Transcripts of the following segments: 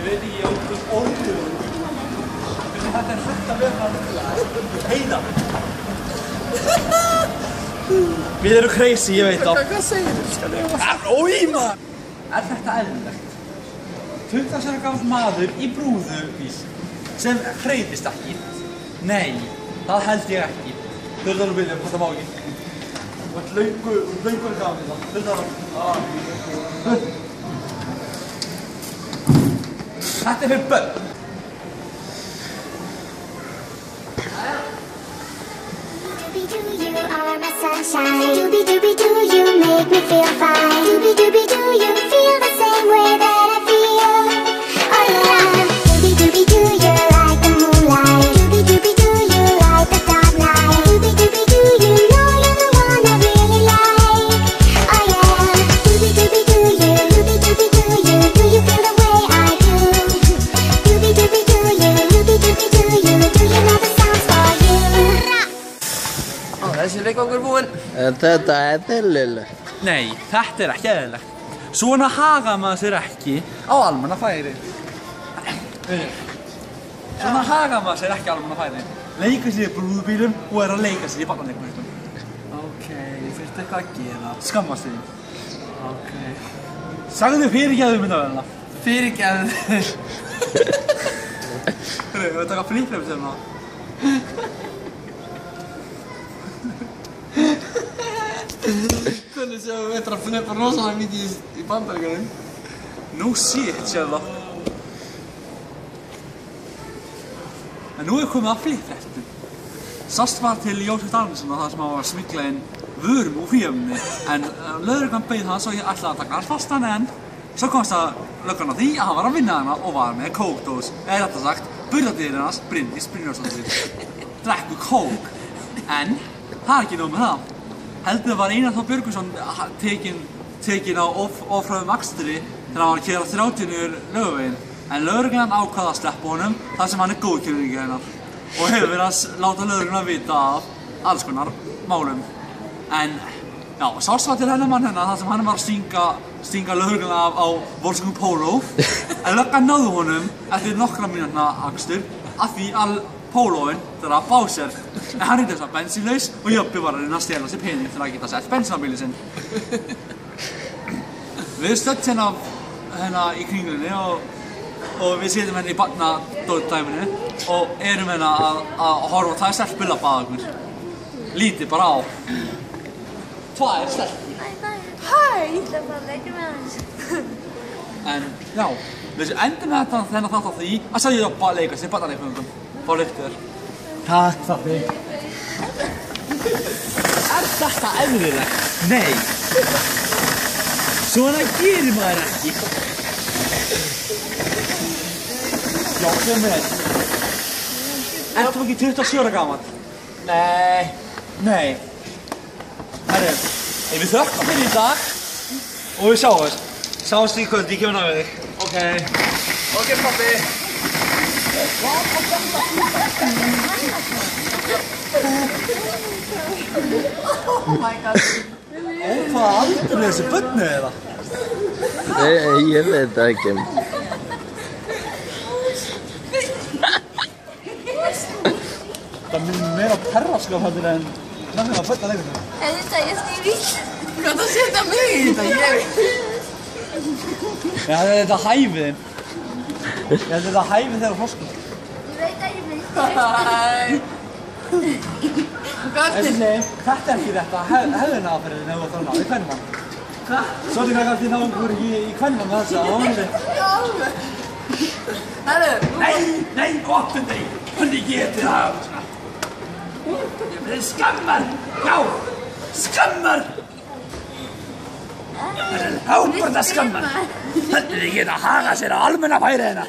veit ekki, ég óttast orðuður. Hvernig þetta hægt að vera heiða. Við erum crazy, ég veit það. Hvað segir þú? Ói, maður! Þetta eðlilegt? 20 ára gamall maður í brúðubíl sem hreyfist ekki? Nei, það held ég ekki. Þurftar að byrja, þetta má ekki. Þú ert löngur gamall þetta. Þurftar að... Þetta fyrir börn. You are my sunshine. Doobie doobie doo, you make me feel fine. Doobie doobie doo, you feel the same way that I feel. Oh yeah. Doobie doobie doo, you're like the moonlight. Doobie doobie doo, you like the dark night. Doobie doobie doo, you know you're the one I really like. Oh yeah. Doobie doobie doo, you. Doobie doobie doo, you. Do you feel the way I do? Doobie doobie doo, you. Doobie doobie doo, you. Do you know the sounds for you? Þessi leikvangur búinn. Þetta eðlilegt. Nei, þetta ekki eðlilegt. Svona hagar maður sér ekki á almannafæri. Svona hagar maður sér ekki á almannafæri. Leika sér í brúðubílum og að leika sér í barnaleikvöldum. Ok, þurfti eitthvað að gera. Skammast þig. Ok. Sagðu fyrirgefðu myndavélina. Fyrirgefðu. Við höfum taka flip-flip sem það. Hvernig séum við að flippa rosalega mikið í Bandaríkjunum? No shit, sér það. En nú komið að flip-flipum. Sast var til Jósef Danielsson þar sem hann var að smygla inn vörum úr fíöfni. En lögreglan beið hann svo ég ætlaði að taka hann fastan en svo komst að löggan á því að hann var að vinna hana og var með kókdós. Eða þetta sagt, burðardýrin hans Bryndís Brynjarsdóttir drekkur kók. En það ekki nóg með það. Heldur var Einar Þór Björgvinsson tekinn á ofröðum akstri þegar hann var að keyra 30 niður Laugaveginn. En lögreglan ákvað að sleppa honum þar sem hann er góðkjörningi hennar og hefur verið að láta lögregluna vita af alls konar málum. En já, sást var til hennar mann hennar þar sem hann var að stinga lögregluna af á Volkswagen Polo. En löggan náðu honum eftir nokkra mínútna akstur af því að Pólóin þeirra Bowser. En hann reyndi þess að bensínlaus og Jöbbi var að reyna að stela sér pening til að geta sett bensín á bílinn sinn. Við stödd hérna í kringlunni og við sitjum hérna í barnadóttdæminu og erum hérna að horfa á tvær stelpur að baða okkur. Lítið bara á. Tvær stelpur. Hæ! Ég ætla bara að leika með hans. En já, við endum þetta þennan þátt á því að sjá Jöbba að leika sér barnaleikföngum. Fá lyktir. Takk það þig. Er þetta eðlilegt? Nei. Svona gerir maður ekki. Já, sem er. Ertu ekki 27 ára gamall? Nei. Nei. Herru, við þökkum fyrir í dag og við sjáumst. Sjáumst í kvöld, ég kemur ná við þig. Ok. Ok, pappi. Oh my god. Hvað aldur þessi börnu eða? Ég veit það ekki. Það minnir meira perraskap heldur en náttúrulega að börna leikur. Þetta ég snýri. Hvað það setja mig í þetta? Já, þetta hæfið þinn. Ég held þetta hæfið þegar hoskum. Ég veit að ég finnst Hæ. Hvað er þetta? Þetta er ekki þetta hefðina aðferðin ef þú þarf ná í kvennumann. Svolítið hvað þið náum ykkur ekki í kvennumann með þessa áhundi. Herru. Nei, óttundi! Hvernig getið það? Ég verði skammar! Já! Skammar! Það er ábærda skammar! Hvernig þið geta að haga sér á almennafæri hérna?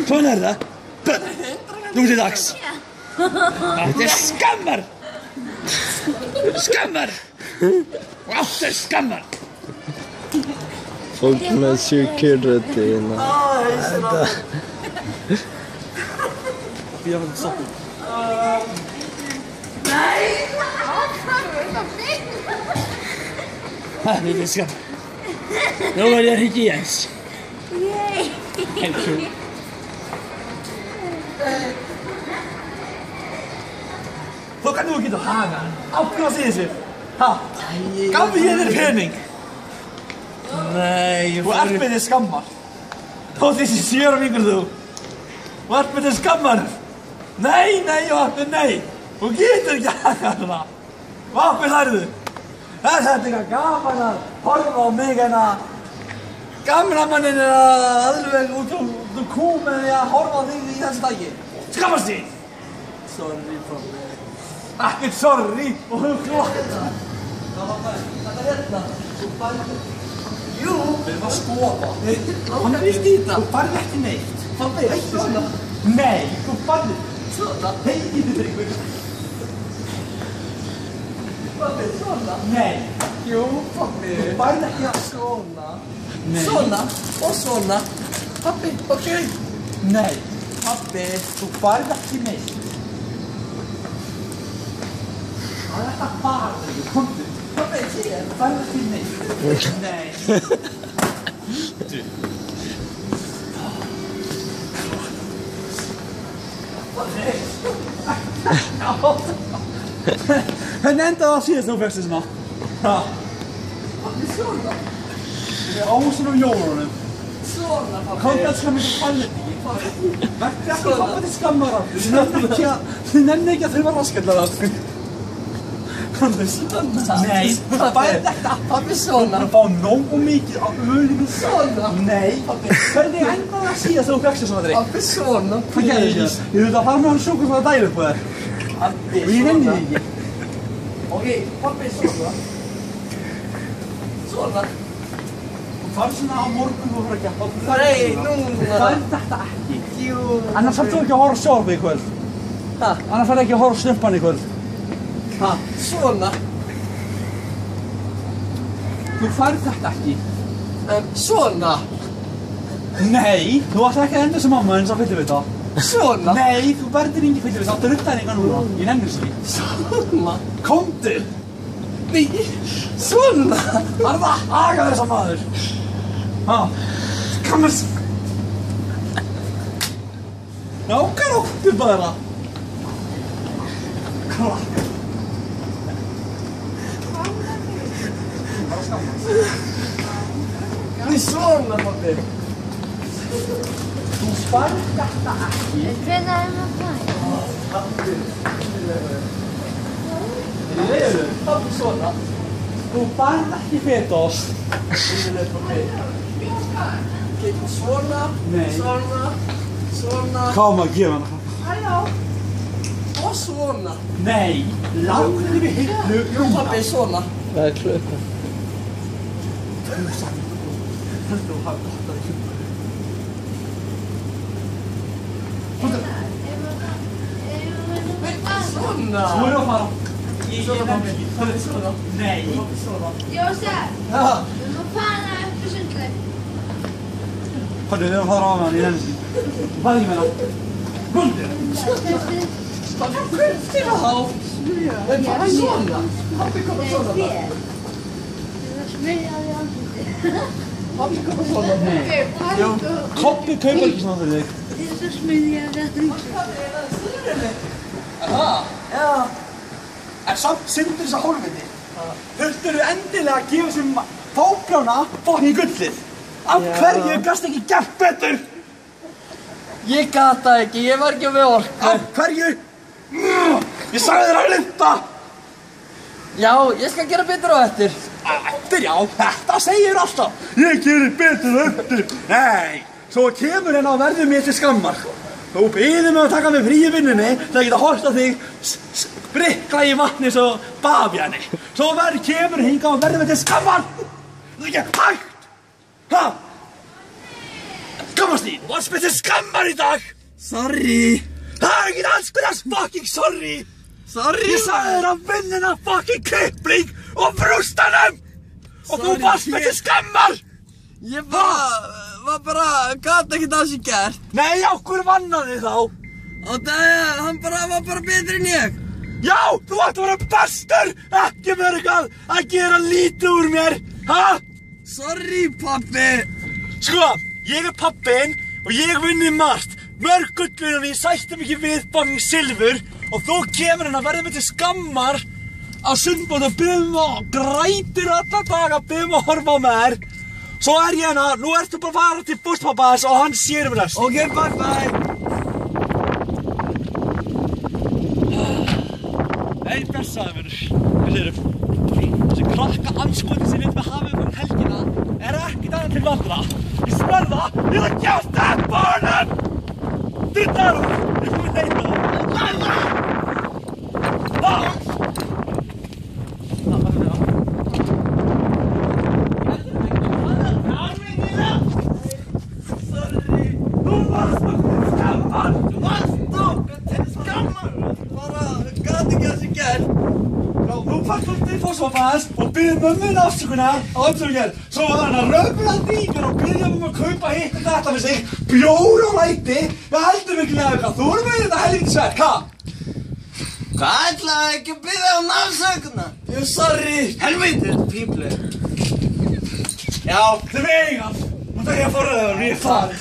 Svona er það. Bönn! Nú til dags. Þetta er skammar! Skammar! Og áttu skammar! Fólk með security hérna. Þetta. Ég har fått stopp. Nei! Þetta er skammar. Nú er ég ekki Jens. Thank you. Þú kannski þú getur haga hann. Ákveða sig þessu. Ha? Gaf ég þér pening? Nei, Þú ert með þér skammar. Þó þessi 7 ára vingur þú. Þú ert með þér skammar. Nei, Vappi, nei. Þú getur ekki haga hana. Vappi, hlærðu. Er þetta eitthvað gaman að horfa á mig en að gamlamanninn alveg út úr kú með því að horfa á þig í þessu dagi? Skammast þín! sorry pabbi. Ekkert sorry og þú klokka. Þetta hérna, þú færði... Jú! Við erum að skoða. Hann víst í þetta. Þú færði ekki neitt. Pabbi, svona. Nei, þú færði. Svona. Heiti þið ykkur. Pabbi, svona. Nei. Jú, pabbi. Þú færði ekki að... Svona. Nei. Svona og svona. Pabbi, ok. Nei. Pabbi, þú færði ekki neitt. Það er þetta bara þig, komdu. Pabbi, hér. Þú færði ekki neitt. Nei. Þú. Hvernig endaði það síðast þú fékkst þessuna? Pabbi, svona. Ég er ásinn jólunum. Svona, pabbi. Komdu að skamma ekki fallið. Verði ekki pappa til skammar af. Þið nenni ekki að þurfa raskendar af. Komdu. Svona. Nei, þú færði þetta. Pabbi, svona. Þú fá nóg og mikið á ölinu. Svona. Nei, pabbi. Hvernig endaði það síðast þú fékkst þessuna drikk? Pabbi, svona. Hvað gerði þér? Ég veit að fara með hann sjókur fyrir að dæla upp á þér. Pabbi, Og ég nenni því ekki. Ok, pabbi, svona. Svona. Þú farið svona á morgun og fyrir að geta. Nei, núna. Það er þetta ekki. Jú. Annars þarf þú ekki að horfa á sjónvarpið í kvöld. Ha? Annars þarf ekki að horfa á snuppan í kvöld. Ha? Svona. Þú farið þetta ekki. Svona. Nei, þú ætti ekki að enda sem mamma eins og fyllivita. Svona. Nei, þú verður ekki fyllivita. Áttu ruttaðninga núna. Ég nenni þessu ekki. Svona. Komdu! Nei. Svona. Það er það að haga þessa maður. Ha? Skammast. Nákar óttur bara. Klakka. Nei, svona, pabbi. Þú farið þetta ekki. Hvenær er maður fæ? Leifur. Pabbi, svona. Þú farið ekki fetost. Ok, svona. Nei. Svona. Svona. Hvað maður að gefa hana? Halló. Og svona. Nei, láttu við hillu rúna. Pabbi, svona. Hvað er klukkan? Heldur þú hafa gott að hjúpa. Svona. Þú erum að fara. Svona, pabbi. Pabbi, svona. Nei. Pabbi, svona. Jósef, Ja. við erum að fara upp í sundlaug. Hvað við erum að fara á með hann í henni. Hvað er ég með það? Hundur. Pabbi, hvernig til að há? Nei, pabbi, svona. Pabbi, kom svona. Við erum að smyrja á því andliti. Pabbi, kom svona. Nei. Jú. Koppi kaupar ekki svona fyrir þig. Við erum að smyrja á því andliti. Ja. En samt syndir þess að hólfindi. Þurftirðu endilega að gefa sem fábjána fokkin gullið. Af hverju gast ekki gert betur? Ég gata ekki, ég var ekki með orku. Af hverju? Ég sagði þér að hlinda. Já, ég skal gera betur á eftir. Eftir já, þetta segir alltaf. Ég gerir betur eftir. Nei, svo kemur hérna og verður mér til skammar. Þú biður mig að taka mig frí í vinnunni til að geta horft á þig sprikla í vatni svo bavíani. Svo kemur hingað og verður mér til skammar. Það er ekki hægt. Ha? Skammast þín, varst mér til skammar í dag. Sorry. Það er ekki alls byrjast fucking sorry. Sorry. Ég sagði þér að vinnina fucking kripling og brústanum. Og þú Sorry, varst mér til skammar. Ég var bara, gata ekki það sem gert. Nei, okkur vannaði þá. Og það, hann var bara betri en ég. Já, þú ætti að vera bestur, ekki vera eitthvað að gera lítið úr mér. Ha? Sorry, pabbi. Sko, Ég pabbinn og ég vinni margt. Mörg gullur og ég sætti mig ekki við bangin silfur og þú kemur að verða mig til skammar á sundbóð og byrðum og grætir alla daga, byrðum að horfa á mér. Svo ég hérna, nú ertu bara að fara til bústpappans og hann sér rest. Ok, bye. Nei, blessaði vinur. Hvað segirðu? Þessi krakka andskoti sem við hafum helgina ekkert annað til vandra. Ég sver það, ég er að gefast þetta barnum! Drullar! Ég kom að leita það. Og byrði mömmun afsökunar á öllum svo var hann að röfla díkar og byrja að kaupa hitt og þetta með sig bjór og læti, við heldum ekki að eitthvað þú erum með þetta helvítis verk, Hvað ætlaði ekki að byrja afsökunar? Sorry, helvítið, píplu. Já, þið eigan, nú þarf ég að forða þér og ég er farið.